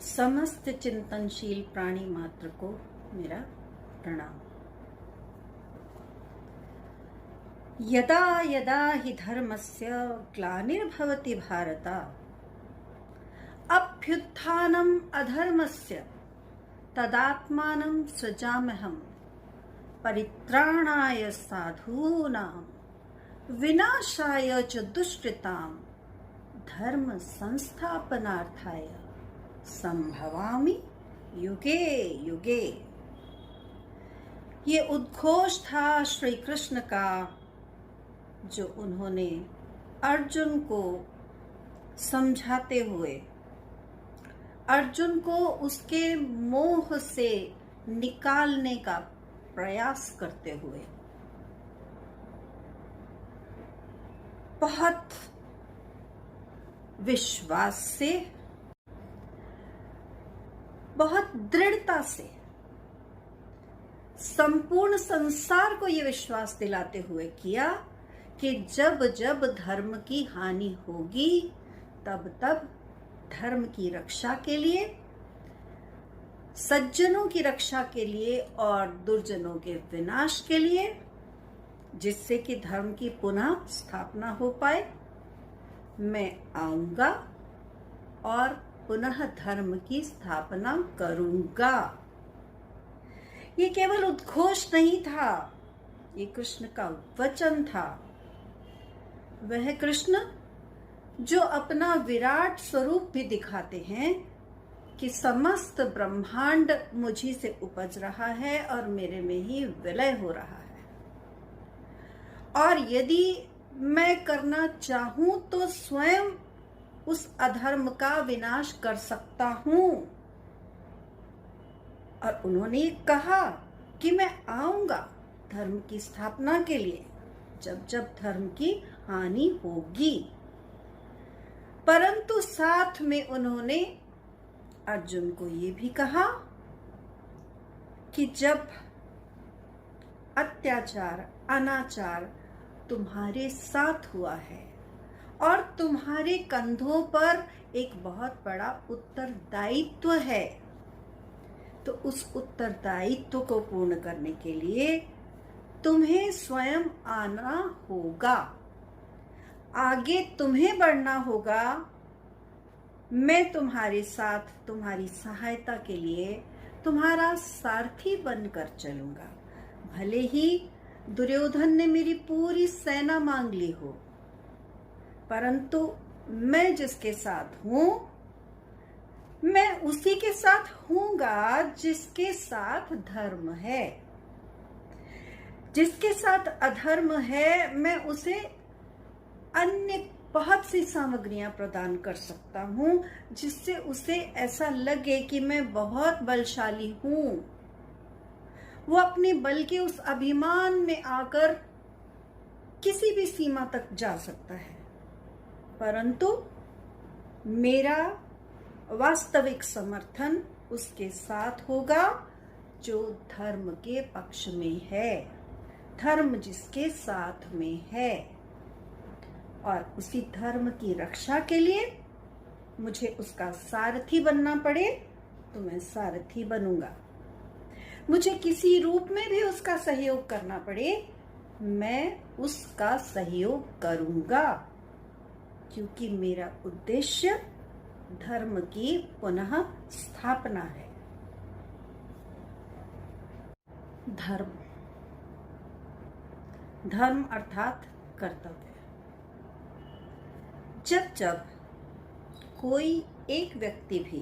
समस्त चिंतनशील प्राणी मात्र को मेरा प्रणाम। यदा यदा हि धर्मस्य ग्लानिर्भवति भारत अभ्युत्थानम् अधर्मस्य तदात्मानं सृजाम्यहम् परित्राणाय साधूनां विनाशाय च दुष्कृतां धर्म संस्थापनार्थाय संभवामि युगे युगे। ये उद्घोष था श्री कृष्ण का, जो उन्होंने अर्जुन को समझाते हुए, अर्जुन को उसके मोह से निकालने का प्रयास करते हुए बहुत विश्वास से, बहुत दृढ़ता से संपूर्ण संसार को यह विश्वास दिलाते हुए किया कि जब जब धर्म की हानि होगी तब तब धर्म की रक्षा के लिए, सज्जनों की रक्षा के लिए और दुर्जनों के विनाश के लिए, जिससे कि धर्म की पुनः स्थापना हो पाए, मैं आऊंगा और पुनः धर्म की स्थापना करूंगा। ये केवल उद्घोष नहीं था, ये कृष्ण का वचन था। वह कृष्ण जो अपना विराट स्वरूप भी दिखाते हैं कि समस्त ब्रह्मांड मुझी से उपज रहा है और मेरे में ही विलय हो रहा है, और यदि मैं करना चाहूं तो स्वयं उस अधर्म का विनाश कर सकता हूं। और उन्होंने कहा कि मैं आऊंगा धर्म की स्थापना के लिए जब जब धर्म की हानि होगी। परंतु साथ में उन्होंने अर्जुन को ये भी कहा कि जब अत्याचार, अनाचार तुम्हारे साथ हुआ है और तुम्हारे कंधों पर एक बहुत बड़ा उत्तरदायित्व है, तो उस उत्तरदायित्व को पूर्ण करने के लिए तुम्हें स्वयं आना होगा, आगे तुम्हें बढ़ना होगा। मैं तुम्हारे साथ, तुम्हारी सहायता के लिए तुम्हारा सारथी बनकर चलूंगा। भले ही दुर्योधन ने मेरी पूरी सेना मांग ली हो, परंतु मैं जिसके साथ हूं, मैं उसी के साथ हूंगा जिसके साथ धर्म है। जिसके साथ अधर्म है, मैं उसे अन्य बहुत सी सामग्रियां प्रदान कर सकता हूं, जिससे उसे ऐसा लगे कि मैं बहुत बलशाली हूं। वो अपने बल के उस अभिमान में आकर किसी भी सीमा तक जा सकता है, परंतु मेरा वास्तविक समर्थन उसके साथ होगा जो धर्म के पक्ष में है, धर्म जिसके साथ में है। और उसी धर्म की रक्षा के लिए मुझे उसका सारथी बनना पड़े तो मैं सारथी बनूंगा। मुझे किसी रूप में भी उसका सहयोग करना पड़े, मैं उसका सहयोग करूंगा, क्योंकि मेरा उद्देश्य धर्म की पुनः स्थापना है। धर्म, धर्म अर्थात कर्तव्य। जब जब कोई एक व्यक्ति भी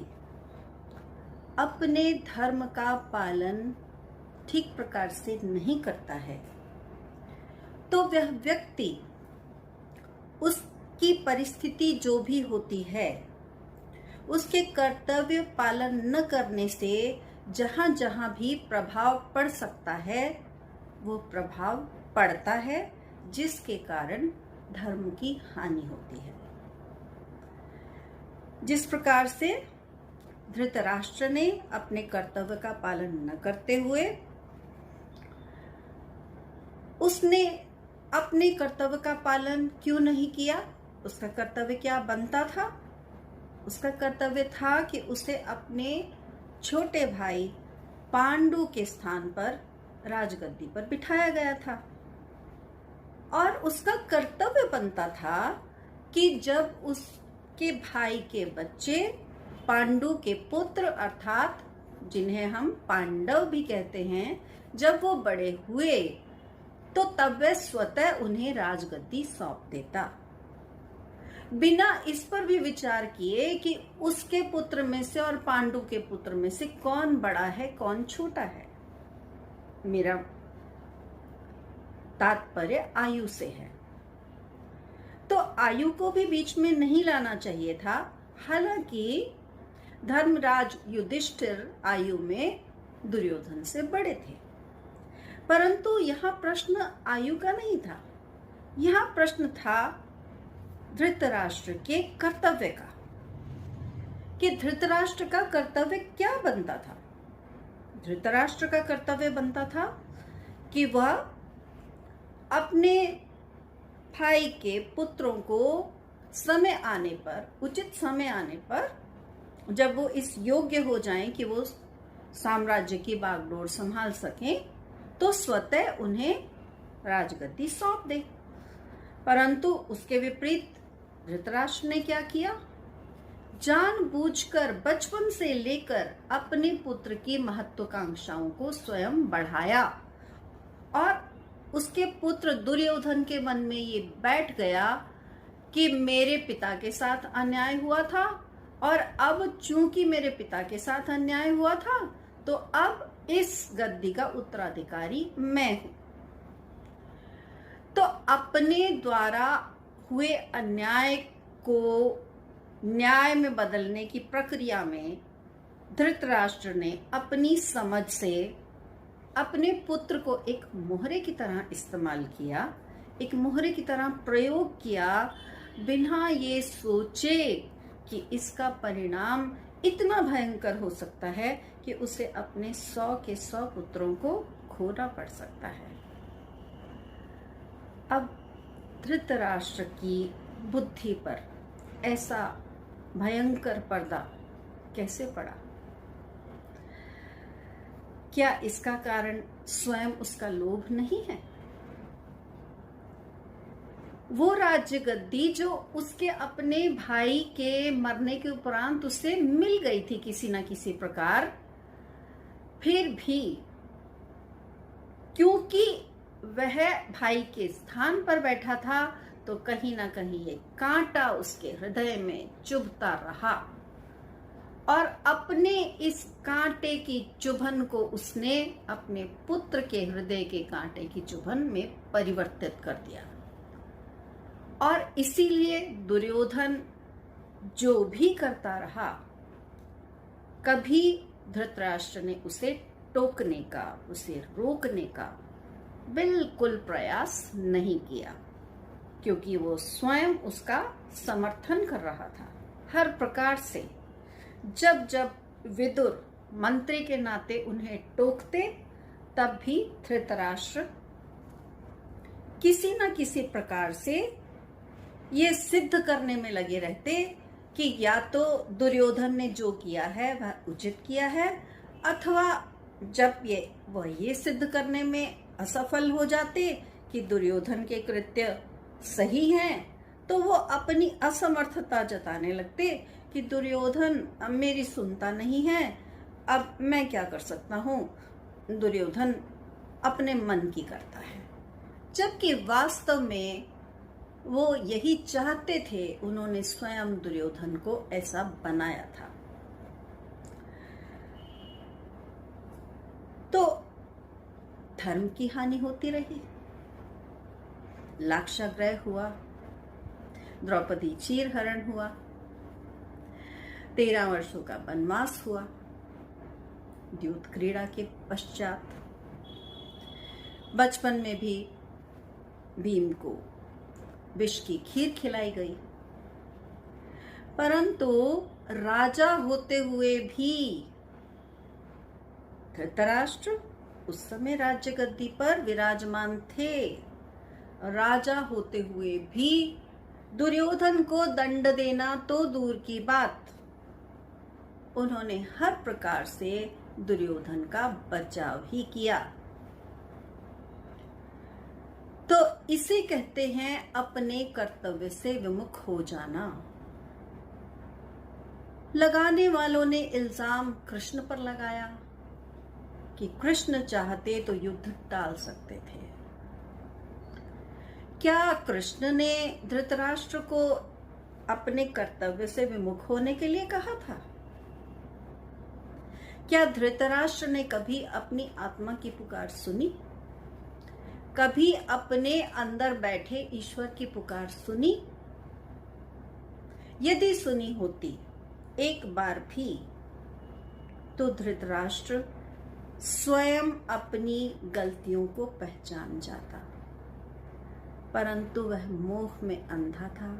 अपने धर्म का पालन ठीक प्रकार से नहीं करता है, तो वह व्यक्ति, उसकी परिस्थिति जो भी होती है, उसके कर्तव्य पालन न करने से जहां जहां भी प्रभाव पड़ सकता है, वो प्रभाव पड़ता है, जिसके कारण धर्म की हानि होती है। जिस प्रकार से धृतराष्ट्र ने अपने कर्तव्य का पालन न करते हुए, उसने अपने कर्तव्य का पालन क्यों नहीं किया? उसका कर्तव्य क्या बनता था? उसका कर्तव्य था कि उसे अपने छोटे भाई पांडु के स्थान पर राजगद्दी पर बिठाया गया था और उसका कर्तव्य बनता था कि जब उसके भाई के बच्चे पांडु के पुत्र अर्थात जिन्हें हम पांडव भी कहते हैं, जब वो बड़े हुए तो तब वह स्वतः उन्हें राजगद्दी सौंप देता, बिना इस पर भी विचार किए कि उसके पुत्र में से और पांडु के पुत्र में से कौन बड़ा है कौन छोटा है। मेरा तात्पर्य आयु से है। तो आयु को भी बीच में नहीं लाना चाहिए था। हालांकि धर्मराज युधिष्ठिर आयु में दुर्योधन से बड़े थे, परंतु यहाँ प्रश्न आयु का नहीं था। यहाँ प्रश्न था धृतराष्ट्र के कर्तव्य का, कि धृतराष्ट्र का कर्तव्य क्या बनता था। धृतराष्ट्र का कर्तव्य बनता था कि वह अपने भाई के पुत्रों को समय आने पर, उचित समय आने पर, जब वो इस योग्य हो जाएं कि वो साम्राज्य की बागडोर संभाल सकें, तो स्वतः उन्हें राजगद्दी सौंप दे। परंतु उसके विपरीत धृतराष्ट्र ने क्या किया? जानबूझकर बचपन से लेकर अपने पुत्र की महत्वाकांक्षाओं को स्वयं बढ़ाया और उसके पुत्र दुर्योधन के मन में ये बैठ गया कि मेरे पिता के साथ अन्याय हुआ था और अब चूंकि मेरे पिता के साथ अन्याय हुआ था तो अब इस गद्दी का उत्तराधिकारी मैं हूं। तो अपने द्वारा हुए अन्याय को न्याय में बदलने की प्रक्रिया में धृतराष्ट्र ने अपनी समझ से अपने पुत्र को एक मोहरे की तरह इस्तेमाल किया, एक मोहरे की तरह प्रयोग किया, बिना ये सोचे कि इसका परिणाम इतना भयंकर हो सकता है कि उसे अपने 100 के 100 पुत्रों को खोना पड़ सकता है। अब धृतराष्ट्र की बुद्धि पर ऐसा भयंकर पर्दा कैसे पड़ा? क्या इसका कारण स्वयं उसका लोभ नहीं है? वो राज्य गद्दी जो उसके अपने भाई के मरने के उपरांत उसे मिल गई थी किसी न किसी प्रकार, फिर भी क्योंकि वह भाई के स्थान पर बैठा था तो कहीं ना कहीं ये कांटा उसके हृदय में चुभता रहा और अपने इस कांटे की चुभन को उसने अपने पुत्र के हृदय के कांटे की चुभन में परिवर्तित कर दिया। और इसीलिए दुर्योधन जो भी करता रहा, कभी धृतराष्ट्र ने उसे टोकने का, उसे रोकने का बिल्कुल प्रयास नहीं किया, क्योंकि वो स्वयं उसका समर्थन कर रहा था हर प्रकार से। जब जब विदुर मंत्री के नाते उन्हें टोकते, तब भी धृतराष्ट्र किसी न किसी प्रकार से ये सिद्ध करने में लगे रहते कि या तो दुर्योधन ने जो किया है वह उचित किया है, अथवा जब वह ये सिद्ध करने में असफल हो जाते कि दुर्योधन के कृत्य सही हैं, तो वो अपनी असमर्थता जताने लगते कि दुर्योधन अब मेरी सुनता नहीं है, अब मैं क्या कर सकता हूँ, दुर्योधन अपने मन की करता है। जबकि वास्तव में वो यही चाहते थे, उन्होंने स्वयं दुर्योधन को ऐसा बनाया था। तो धर्म की हानि होती रही, लाक्षागृह हुआ, द्रौपदी चीरहरण हुआ, 13 वर्षों का वनवास हुआ, द्यूत क्रीड़ा के पश्चात बचपन में भी भीम को विष की खीर खिलाई गई। परंतु राजा होते हुए भी धृतराष्ट्र उस समय राज्य गद्दी पर विराजमान थे। राजा होते हुए भी दुर्योधन को दंड देना तो दूर की बात, उन्होंने हर प्रकार से दुर्योधन का बचाव ही किया। तो इसे कहते हैं अपने कर्तव्य से विमुख हो जाना। लगाने वालों ने इल्जाम कृष्ण पर लगाया कि कृष्ण चाहते तो युद्ध टाल सकते थे। क्या कृष्ण ने धृतराष्ट्र को अपने कर्तव्य से विमुख होने के लिए कहा था? क्या धृतराष्ट्र ने कभी अपनी आत्मा की पुकार सुनी? कभी अपने अंदर बैठे ईश्वर की पुकार सुनी? यदि सुनी होती एक बार भी, तो धृतराष्ट्र स्वयं अपनी गलतियों को पहचान जाता, परंतु वह मोह में अंधा था।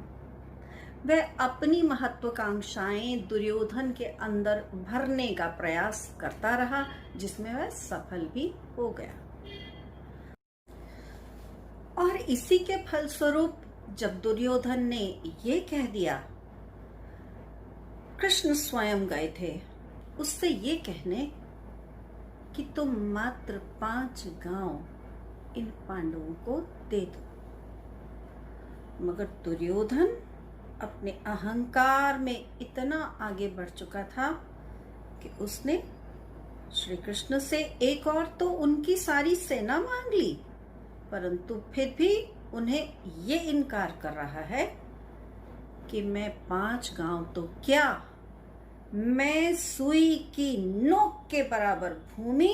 वह अपनी महत्वाकांक्षाएं दुर्योधन के अंदर भरने का प्रयास करता रहा, जिसमें वह सफल भी हो गया। और इसी के फलस्वरूप जब दुर्योधन ने ये कह दिया, कृष्ण स्वयं गए थे उससे ये कहने कि तुम मात्र 5 गांव इन पांडवों को दे दो, मगर दुर्योधन अपने अहंकार में इतना आगे बढ़ चुका था कि उसने श्री कृष्ण से एक और तो उनकी सारी सेना मांग ली, परंतु फिर भी उन्हें ये इनकार कर रहा है कि मैं 5 गांव तो क्या, मैं सुई की नोक के बराबर भूमि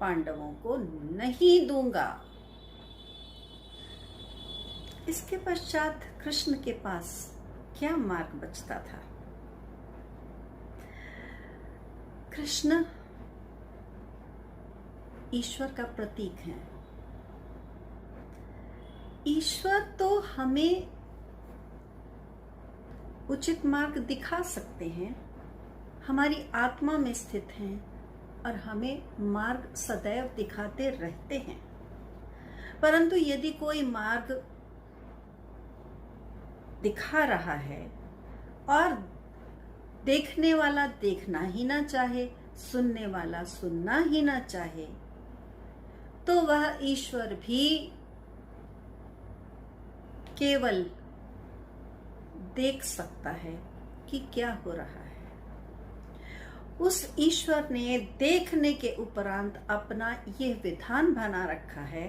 पांडवों को नहीं दूंगा। इसके पश्चात कृष्ण के पास क्या मार्ग बचता था? कृष्ण ईश्वर का प्रतीक है। ईश्वर तो हमें उचित मार्ग दिखा सकते हैं, हमारी आत्मा में स्थित हैं और हमें मार्ग सदैव दिखाते रहते हैं। परंतु यदि कोई मार्ग दिखा रहा है और देखने वाला देखना ही ना चाहे, सुनने वाला सुनना ही ना चाहे, तो वह ईश्वर भी केवल देख सकता है कि क्या हो रहा है। उस ईश्वर ने देखने के उपरांत अपना यह विधान बना रखा है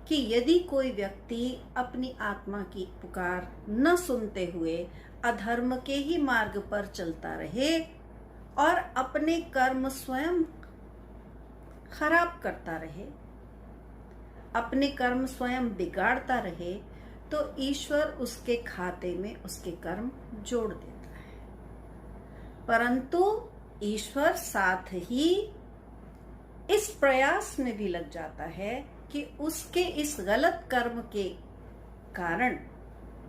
कि यदि कोई व्यक्ति अपनी आत्मा की पुकार न सुनते हुए अधर्म के ही मार्ग पर चलता रहे और अपने कर्म स्वयं खराब करता रहे, अपने कर्म स्वयं बिगाड़ता रहे, तो ईश्वर उसके खाते में उसके कर्म जोड़ देता है। परंतु ईश्वर साथ ही इस प्रयास में भी लग जाता है कि उसके इस गलत कर्म के कारण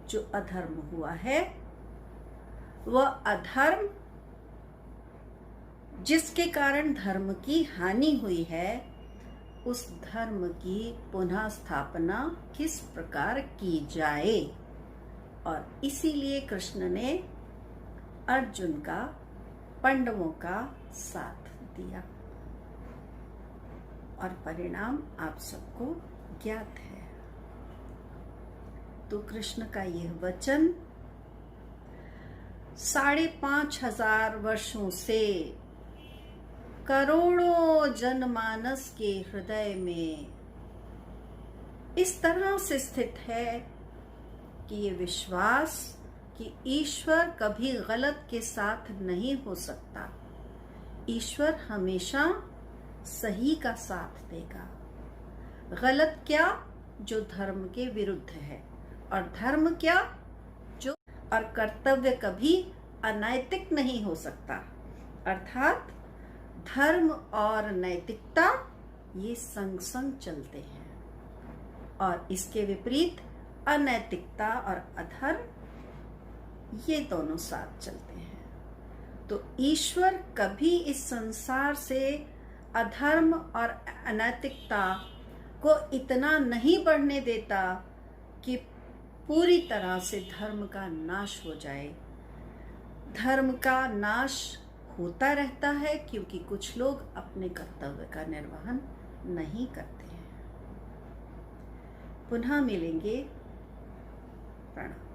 जो अधर्म हुआ है, वह अधर्म जिसके कारण धर्म की हानि हुई है, उस धर्म की पुनः स्थापना किस प्रकार की जाए। और इसीलिए कृष्ण ने अर्जुन का, पांडवों का साथ दिया और परिणाम आप सबको ज्ञात है। तो कृष्ण का यह वचन 5,500 वर्षों से करोड़ों जनमानस के हृदय में इस तरह से स्थित है कि ये विश्वास कि ईश्वर कभी गलत के साथ नहीं हो सकता, ईश्वर हमेशा सही का साथ देगा। गलत क्या? जो धर्म के विरुद्ध है, और धर्म क्या? जो, और कर्तव्य कभी अनैतिक नहीं हो सकता। अर्थात धर्म और नैतिकता ये संग संग चलते हैं, और इसके विपरीत अनैतिकता और अधर्म ये दोनों साथ चलते हैं। तो ईश्वर कभी इस संसार से अधर्म और अनैतिकता को इतना नहीं बढ़ने देता कि पूरी तरह से धर्म का नाश हो जाए। धर्म का नाश होता रहता है क्योंकि कुछ लोग अपने कर्तव्य का निर्वहन नहीं करते हैं। पुनः मिलेंगे। प्रणाम।